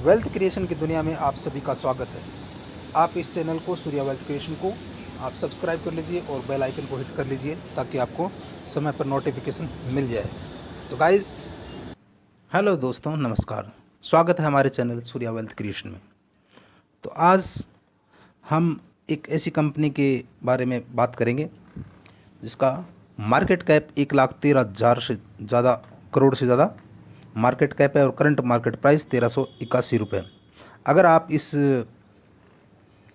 Wealth creation की दुनिया में आप सभी का स्वागत है। आप इस चैनल को सूर्या वेल्थ क्रिएशन को आप सब्सक्राइब कर लीजिए और बेल आइकन को हिट कर लीजिए ताकि आपको समय पर नोटिफिकेशन मिल जाए। तो गाइस, हेलो दोस्तों, नमस्कार। स्वागत है हमारे चैनल सूर्या वेल्थ क्रिएशन में। तो आज हम एक ऐसी कंपनी के बारे में बात करेंगे जिसका मार्केट कैप 1,13,000 से ज़्यादा करोड़ से ज़्यादा मार्केट कैप है और करंट मार्केट प्राइस 1381 रुपये। अगर आप इस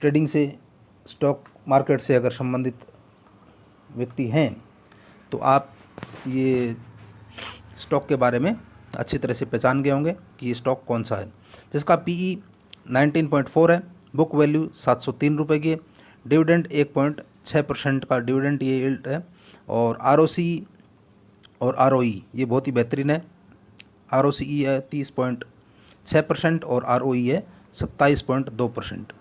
ट्रेडिंग से, स्टॉक मार्केट से अगर संबंधित व्यक्ति हैं तो आप ये स्टॉक के बारे में अच्छी तरह से पहचान गए होंगे कि ये स्टॉक कौन सा है, जिसका पीई 19.4 है, बुक वैल्यू 703 रुपये की है, डिविडेंड 1.6% का डिविडेंड ये यील्ड है, और आरओसी और आरओई ये बहुत ही बेहतरीन है। आरओसीई है 30.6% और आरओई है 27.2%।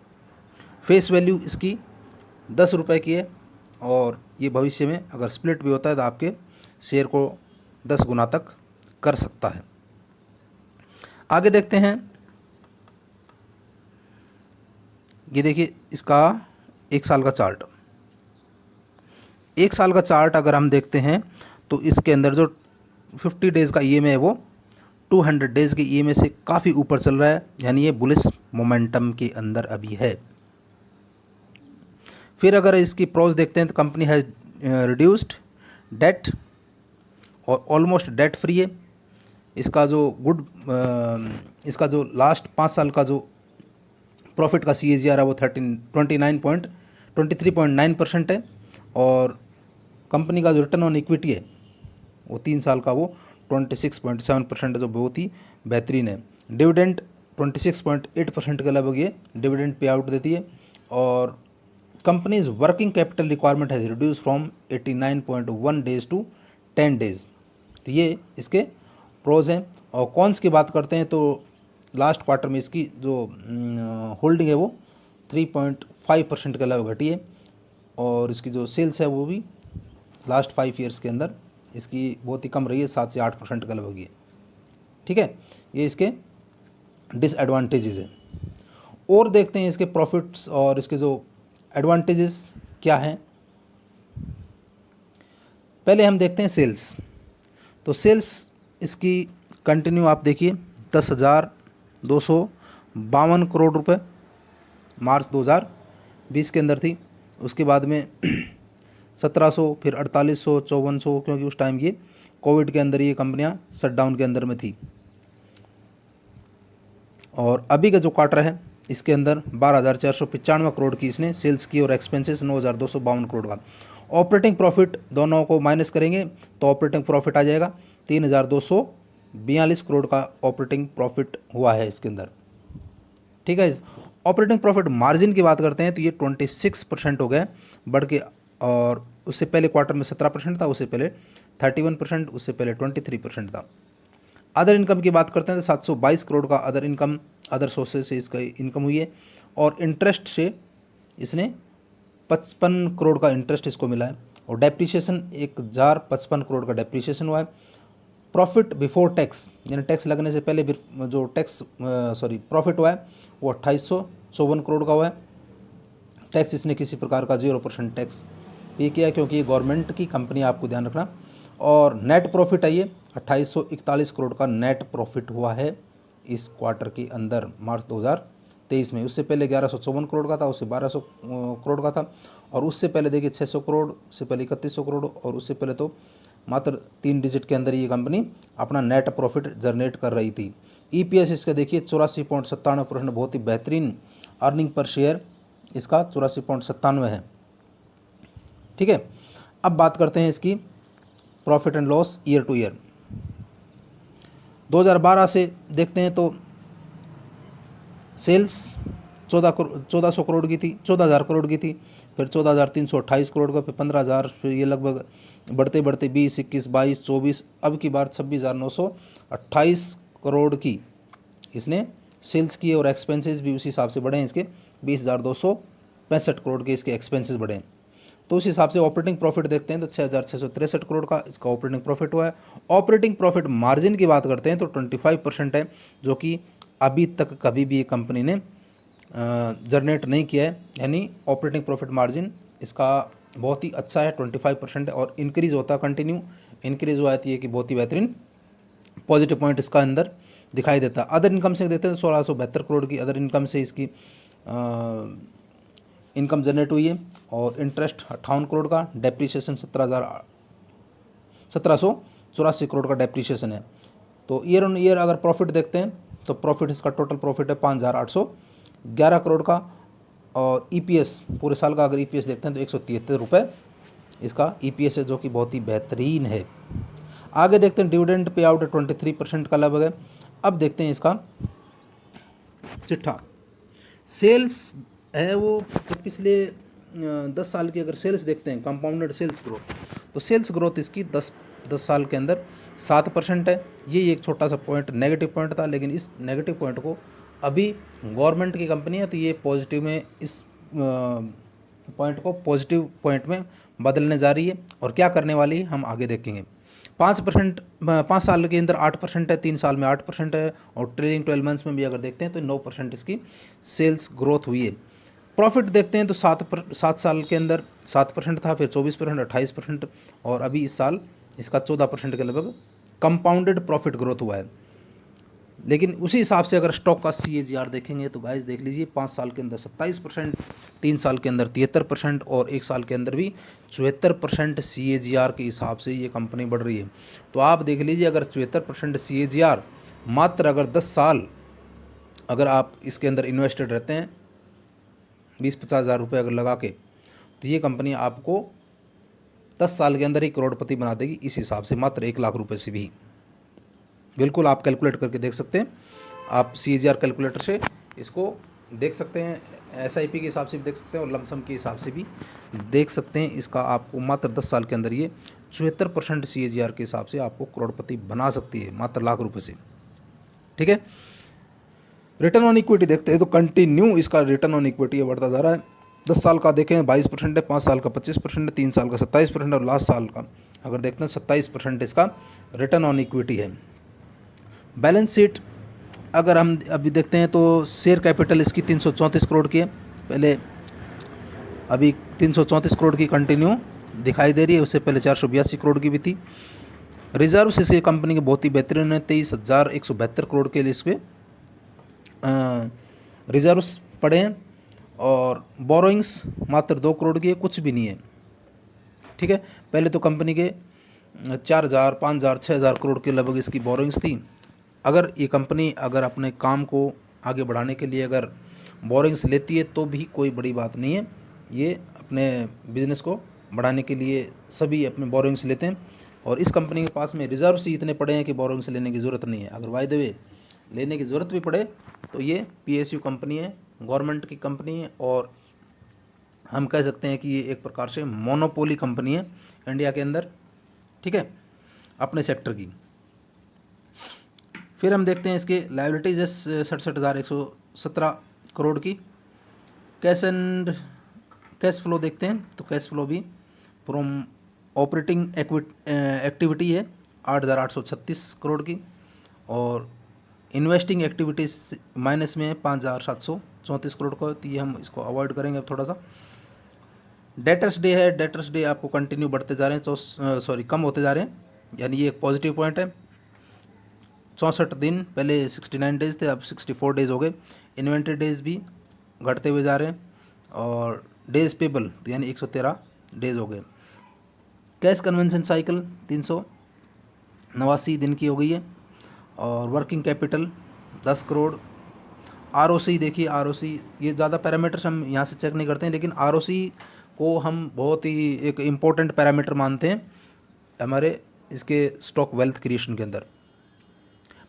फेस वैल्यू इसकी 10 रुपये की है और ये भविष्य में अगर स्प्लिट भी होता है तो आपके शेयर को 10 गुना तक कर सकता है। आगे देखते हैं, ये देखिए इसका एक साल का चार्ट। एक साल का चार्ट अगर हम देखते हैं तो इसके अंदर जो 50 डेज़ का ईएमए है वो 200 डेज़ के ईएमए से काफ़ी ऊपर चल रहा है, यानी ये बुलिश मोमेंटम के अंदर अभी है। फिर अगर इसकी प्रोज देखते हैं तो कंपनी हैज़ रिड्यूस्ड डेट और ऑलमोस्ट डेट फ्री है। इसका जो इसका जो लास्ट 5 साल का जो प्रॉफिट का CAGR है वो 23.9% है, और कंपनी का जो रिटर्न ऑन इक्विटी है वो 3 साल का वो 26.7% है, जो बहुत ही बेहतरीन है। डिविडेंड 26.8% के लगभग ये डिविडेंड पे आउट देती है, और companies working capital requirement has reduce from 89.1 days to 10 days. तो ये इसके प्रोज हैं। और कॉन्स की बात करते हैं तो लास्ट क्वार्टर में इसकी जो होल्डिंग है वो 3.5% के लगभग घटी है, और इसकी जो सेल्स है वो भी लास्ट 5 ईयर्स के अंदर इसकी बहुत ही कम रही है, 7 से 8% के लगभग ये। ठीक है, ये इसके डिसएडवांटेजेस हैं। और देखते हैं इसके प्रॉफिट्स और इसके जो एडवांटेजेस क्या हैं। पहले हम देखते हैं सेल्स। तो सेल्स इसकी कंटिन्यू आप देखिए 10,252 करोड़ रुपए मार्च 2020 के अंदर थी। उसके बाद में 1,700, फिर 4,800, 5,400, क्योंकि उस टाइम ये कोविड के अंदर ये कंपनियां शटडाउन के अंदर में थी। और अभी का जो क्वार्टर है इसके अंदर 12,495 करोड़ की इसने सेल्स की, और एक्सपेंसेस 9,252 करोड़ का। ऑपरेटिंग प्रॉफिट दोनों को माइनस करेंगे तो ऑपरेटिंग प्रॉफिट आ जाएगा 3,242 करोड़ का ऑपरेटिंग प्रॉफिट हुआ है इसके अंदर। ठीक है, ऑपरेटिंग प्रॉफिट मार्जिन की बात करते हैं तो ये 26% हो गया बढ़ के, और उससे पहले क्वार्टर में 17% था, उससे पहले 31%, उससे पहले 23% था। अदर इनकम की बात करते हैं तो 722 करोड़ का अदर इनकम, अदर सोर्सेज से इसका इनकम हुई है, और इंटरेस्ट से इसने 55 करोड़ का इंटरेस्ट इसको मिला है, और डेप्रीशिएशन 1,055 करोड़ का डेप्रीशिएशन हुआ है। प्रॉफिट बिफोर टैक्स, यानी टैक्स लगने से पहले जो प्रॉफिट हुआ है वो 2,854 करोड़ का हुआ है। टैक्स इसने किसी प्रकार का 0% टैक्स पे किया, क्योंकि ये गवर्नमेंट की कंपनी, आपको ध्यान रखना। और नेट प्रॉफिट है ये 2,841 करोड़ का नेट प्रॉफिट हुआ है इस क्वार्टर के अंदर मार्च 2023 में। उससे पहले 1,154 करोड़ का था, उससे 1,200 करोड़ का था, और उससे पहले देखिए 600 करोड़, उससे पहले 3,100 करोड़, और उससे पहले तो मात्र 3 डिजिट के अंदर ये कंपनी अपना नेट प्रॉफिट जनरेट कर रही थी। EPS इसका देखिए 84.97%, बहुत ही बेहतरीन अर्निंग पर शेयर इसका 84.97 है। ठीक है, अब बात करते हैं इसकी profit and loss year two year. 2012 से देखते हैं तो सेल्स 1400 करोड़ की थी, 14,000 करोड़ की थी, फिर 14,328 करोड़ का, फिर 15,000, फिर ये लगभग बढ़ते बढ़ते 20, 21, 22, 24, अब की बार 26,928 करोड़ की इसने सेल्स की, और एक्सपेंसेस भी उसी हिसाब से बढ़े हैं इसके, 20,265 करोड़ के इसके एक्सपेंसेस बढ़े हैं। तो उस हिसाब से ऑपरेटिंग प्रॉफिट देखते हैं तो 6,663 करोड़ का इसका ऑपरेटिंग प्रॉफिट हुआ है। ऑपरेटिंग प्रॉफिट मार्जिन की बात करते हैं तो 25% है, जो कि अभी तक कभी भी ये कंपनी ने जनरेट नहीं किया है। यानी ऑपरेटिंग प्रॉफिट मार्जिन इसका बहुत ही अच्छा है, 25% है, और इंक्रीज़ होता है, कंटिन्यू इंक्रीज़ हुआ है, कि बहुत ही बेहतरीन पॉजिटिव पॉइंट इसका अंदर दिखाई देता है। अदर इनकम से देते हैं 1672 करोड़ की अदर इनकम से इसकी इनकम जनरेट हुई है, और इंटरेस्ट 58 करोड़ का, डेप्रीशिएशन 1784 करोड़ का डेप्रीशिएशन है। तो ईयर ऑन ईयर अगर प्रॉफिट देखते हैं तो प्रॉफिट इसका टोटल प्रॉफिट है 5811 करोड़ का, और ईपीएस पूरे साल का अगर ईपीएस देखते हैं तो 173 रुपये इसका ईपीएस है, जो कि बहुत ही बेहतरीन है। आगे देखते हैं डिविडेंड पे आउट 23% का लगभग है। अब देखते हैं इसका चिट्ठा। सेल्स है वो पिछले 10 साल की अगर सेल्स देखते हैं, कंपाउंडेड सेल्स ग्रोथ, तो सेल्स ग्रोथ इसकी 10 साल के अंदर 7% है। ये एक छोटा सा पॉइंट नेगेटिव पॉइंट था, लेकिन इस नेगेटिव पॉइंट को अभी गवर्नमेंट की कंपनी है तो ये पॉजिटिव में इस पॉइंट को पॉजिटिव पॉइंट में बदलने जा रही है, और क्या करने वाली है हम आगे देखेंगे। 5 साल के अंदर 8% है, 3 साल में 8% है, और ट्रेलिंग 12 मंथ्स में भी अगर देखते हैं तो 9% इसकी सेल्स ग्रोथ हुई है। प्रॉफिट देखते हैं तो 7 साल के अंदर 7% था, फिर 24%, 28%, और अभी इस साल इसका 14% के लगभग कंपाउंडेड प्रॉफिट ग्रोथ हुआ है। लेकिन उसी हिसाब से अगर स्टॉक का CAGR देखेंगे तो गाइस देख लीजिए, 5 साल के अंदर 27%, 3 साल के अंदर 73%, और 1 साल के अंदर भी 74% CAGR के हिसाब से ये कंपनी बढ़ रही है। तो आप देख लीजिए, अगर 74% CAGR मात्र अगर 10 साल अगर आप इसके अंदर इन्वेस्टेड रहते हैं 20-50 हज़ार रुपये अगर लगा के, तो ये कंपनी आपको 10 साल के अंदर ही करोड़पति बना देगी, इस हिसाब से मात्र 1 लाख रुपये से भी। बिल्कुल आप कैलकुलेट करके देख सकते हैं, आप CAGR कैलकुलेटर से इसको देख सकते हैं, SIP के हिसाब से भी देख सकते हैं, और लमसम के हिसाब से भी देख सकते हैं। इसका आपको मात्र 10 साल के अंदर ये 74% CAGR के हिसाब से आपको करोड़पति बना सकती है, मात्र लाख रुपये से। ठीक है, रिटर्न ऑन इक्विटी देखते हैं तो कंटिन्यू इसका रिटर्न ऑन इक्विटी बढ़ता जा रहा है। 10 साल का देखें 22% है, 5 साल का 25% है, 3 साल का 27%, और लास्ट साल का अगर देखते हैं 27% इसका रिटर्न ऑन इक्विटी है। बैलेंस शीट अगर हम अभी देखते हैं तो शेयर कैपिटल इसकी 334 करोड़ की है, पहले अभी 334 करोड़ की कंटिन्यू दिखाई दे रही है, उससे पहले 482 करोड़ की भी थी। रिजर्व इसकी कंपनी के बहुत ही बेहतरीन है, 23,172 करोड़ के लिए इसके रिजर्व्स पड़े हैं, और बोरोइंग्स मात्र 2 करोड़ की है, कुछ भी नहीं है। ठीक है, पहले तो कंपनी के 4,000, 5,000, 6,000 करोड़ के लगभग इसकी बोरोइंग्स थी। अगर ये कंपनी अगर अपने काम को आगे बढ़ाने के लिए अगर बोरोइंग्स लेती है तो भी कोई बड़ी बात नहीं है, ये अपने बिजनेस को बढ़ाने के लिए सभी अपने बोरोइंग्स लेते हैं, और इस कंपनी के पास में रिजर्व्स ही इतने पड़े हैं कि बोरोइंग्स लेने की ज़रूरत नहीं है। अगर बाय द वे लेने की ज़रूरत भी पड़े तो ये PSU कंपनी है, गवर्नमेंट की कंपनी है, और हम कह सकते हैं कि ये एक प्रकार से मोनोपोली कंपनी है इंडिया के अंदर। ठीक है, अपने सेक्टर की। फिर हम देखते हैं इसके लायबिलिटीज 67,117 करोड़ की। कैश फ्लो देखते हैं तो कैश फ्लो भी फ्रॉम ऑपरेटिंग एक्टिविटी है 8,836 करोड़ की, और इन्वेस्टिंग एक्टिविटीज़ माइनस में 5,734 करोड़ का, तो ये हम इसको अवॉइड करेंगे अब थोड़ा सा। डेटर्स डे है, डेटर्स डे आपको कंटिन्यू बढ़ते जा रहे हैं, कम होते जा रहे हैं, यानी ये एक पॉजिटिव पॉइंट है। 64 दिन, पहले 69 डेज थे, अब 64 डेज हो गए। इन्वेंट्री डेज भी घटते हुए जा रहे हैं, और डेज पेबल तो यानी 113 डेज हो गए। कैश कन्वेंशन साइकिल 389 दिन की हो गई है, और वर्किंग कैपिटल 10 करोड़। ROC देखिए, ROC ये ज़्यादा पैरामीटर्स हम यहाँ से चेक नहीं करते हैं, लेकिन ROC को हम बहुत ही एक इम्पोर्टेंट पैरामीटर मानते हैं हमारे इसके स्टॉक वेल्थ क्रिएशन के अंदर।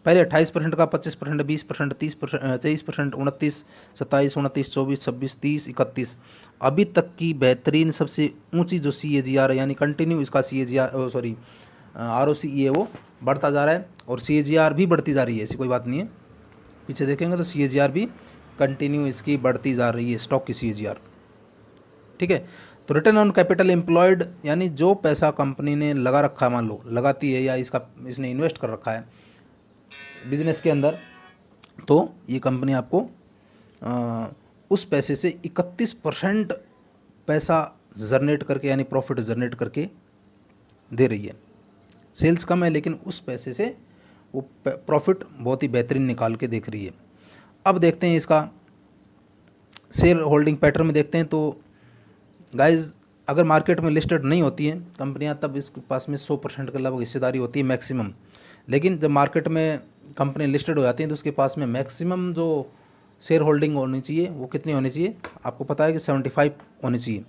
पहले 28% का, 25%, 20%, 30%, 23%, 29, 27, 29, 24, 26, 30, 31, अभी तक की बेहतरीन सबसे ऊंची जो CAGR है, यानी कंटिन्यू इसका ROC है वो बढ़ता जा रहा है, और CAGR भी बढ़ती जा रही है, ऐसी कोई बात नहीं है। पीछे देखेंगे तो CAGR भी कंटिन्यू इसकी बढ़ती जा रही है, स्टॉक की CAGR। ठीक है, तो रिटर्न ऑन कैपिटल एम्प्लॉयड, यानी जो पैसा कंपनी ने लगा रखा है, मान लो लगाती है या इसने इन्वेस्ट कर रखा है बिजनेस के अंदर, तो ये कंपनी आपको उस पैसे से 31% पैसा जनरेट करके यानी प्रॉफिट जनरेट करके दे रही है। सेल्स कम है लेकिन उस पैसे से वो प्रॉफिट बहुत ही बेहतरीन निकाल के देख रही है। अब देखते हैं इसका शेयर होल्डिंग पैटर्न में देखते हैं। तो गाइज अगर मार्केट में लिस्टेड नहीं होती हैं कंपनियां तब इसके पास में 100% के लगभग हिस्सेदारी होती है मैक्सिमम। लेकिन जब मार्केट में कंपनी लिस्टेड हो जाती हैं तो उसके पास में मैक्सिमम जो शेयर होल्डिंग होनी चाहिए वो कितनी होनी चाहिए, आपको पता है कि 75 होनी चाहिए,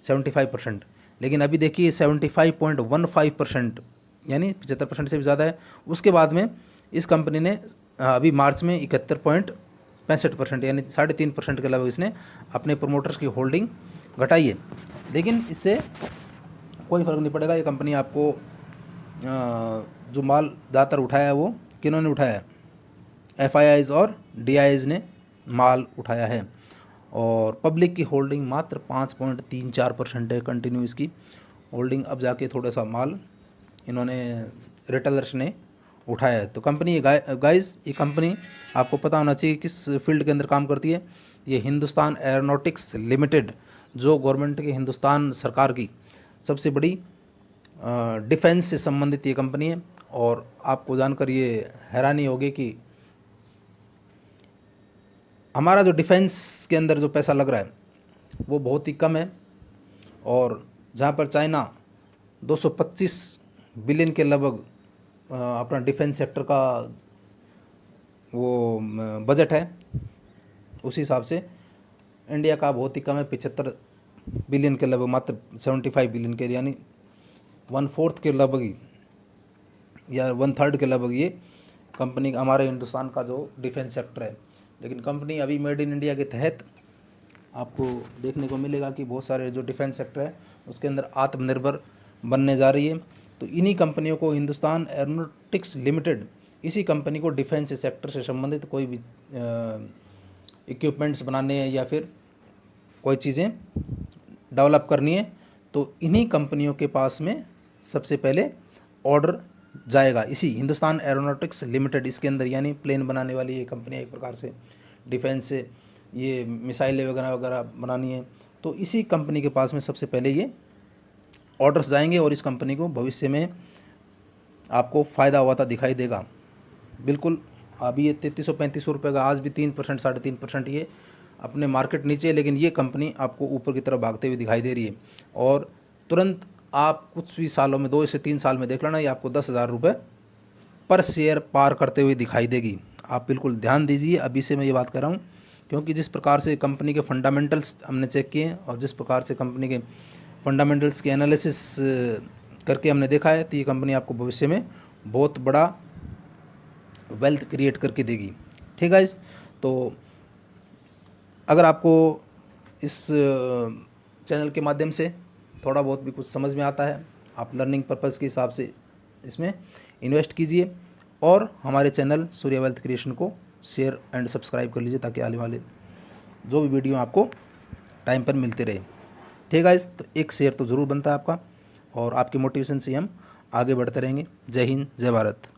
75%। लेकिन अभी देखिए 75.15% यानी 75% से भी ज़्यादा है। उसके बाद में इस कंपनी ने अभी मार्च में 71.65% यानी 3.5% के लगभग इसने अपने प्रोमोटर्स की होल्डिंग घटाई है। लेकिन इससे कोई फ़र्क नहीं पड़ेगा। ये कंपनी आपको जो माल ज़्यादातर उठाया है वो किन्होंने उठाया है, FIIs और DIIs ने माल उठाया है। और पब्लिक की होल्डिंग मात्र 5.34% है कंटिन्यू इसकी होल्डिंग। अब जाके थोड़ा सा माल इन्होंने रिटेलर्स ने उठाया है। तो कंपनी गाइस ये कंपनी आपको पता होना चाहिए किस फील्ड के अंदर काम करती है। ये हिंदुस्तान एरोनॉटिक्स लिमिटेड जो गवर्नमेंट की हिंदुस्तान सरकार की सबसे बड़ी डिफेंस से संबंधित ये कंपनी है। और आपको जानकर ये हैरानी होगी कि हमारा जो डिफेंस के अंदर जो पैसा लग रहा है वो बहुत ही कम है। और जहाँ पर चाइना 225 बिलियन के लगभग अपना डिफेंस सेक्टर का वो बजट है, उसी हिसाब से इंडिया का बहुत ही कम है, 75 बिलियन के लगभग, मात्र 75 बिलियन के, यानी 1/4 के लगभग ही या 1/3 के लगभग ये कंपनी हमारे हिंदुस्तान का जो डिफेंस सेक्टर है। लेकिन कंपनी अभी मेड इन इंडिया के तहत आपको देखने को मिलेगा कि बहुत सारे जो डिफेंस सेक्टर है उसके अंदर आत्मनिर्भर बनने जा रही है। तो इन्हीं कंपनियों को हिंदुस्तान एरोनॉटिक्स लिमिटेड, इसी कंपनी को डिफेंस सेक्टर से संबंधित कोई भी इक्विपमेंट्स बनाने हैं या फिर कोई चीज़ें डेवलप करनी है तो इन्हीं कंपनियों के पास में सबसे पहले ऑर्डर जाएगा, इसी हिंदुस्तान एरोनॉटिक्स लिमिटेड इसके अंदर। यानी प्लेन बनाने वाली ये कंपनी एक प्रकार से डिफेंस से ये मिसाइलें वगैरह वगैरह बनानी है तो इसी कंपनी के पास में सबसे पहले ये ऑर्डर्स जाएंगे और इस कंपनी को भविष्य में आपको फ़ायदा होता दिखाई देगा। बिल्कुल अभी ये 3335 रुपये का आज भी 3% 3.5% ये अपने मार्केट नीचे है, लेकिन ये कंपनी आपको ऊपर की तरफ भागते हुए दिखाई दे रही है। और तुरंत आप कुछ भी सालों में 2 से 3 साल में देख लेना ये आपको 10,000 रुपये पर शेयर पार करते हुए दिखाई देगी। आप बिल्कुल ध्यान दीजिए, अभी से मैं ये बात कर रहा हूँ क्योंकि जिस प्रकार से कंपनी के फंडामेंटल्स हमने चेक किए और जिस प्रकार से कंपनी के फंडामेंटल्स के एनालिसिस करके हमने देखा है तो ये कंपनी आपको भविष्य में बहुत बड़ा वेल्थ क्रिएट करके देगी। ठीक है इस तो अगर आपको इस चैनल के माध्यम से थोड़ा बहुत भी कुछ समझ में आता है, आप लर्निंग पर्पज़ के हिसाब से इसमें इन्वेस्ट कीजिए और हमारे चैनल सूर्या वेल्थ क्रिएशन को शेयर एंड सब्सक्राइब कर लीजिए ताकि आने वाले जो भी वीडियो आपको टाइम पर मिलते रहे। ठीक है तो एक शेयर तो ज़रूर बनता है आपका और आपकी मोटिवेशन से हम आगे बढ़ते रहेंगे। जय हिंद, जय भारत।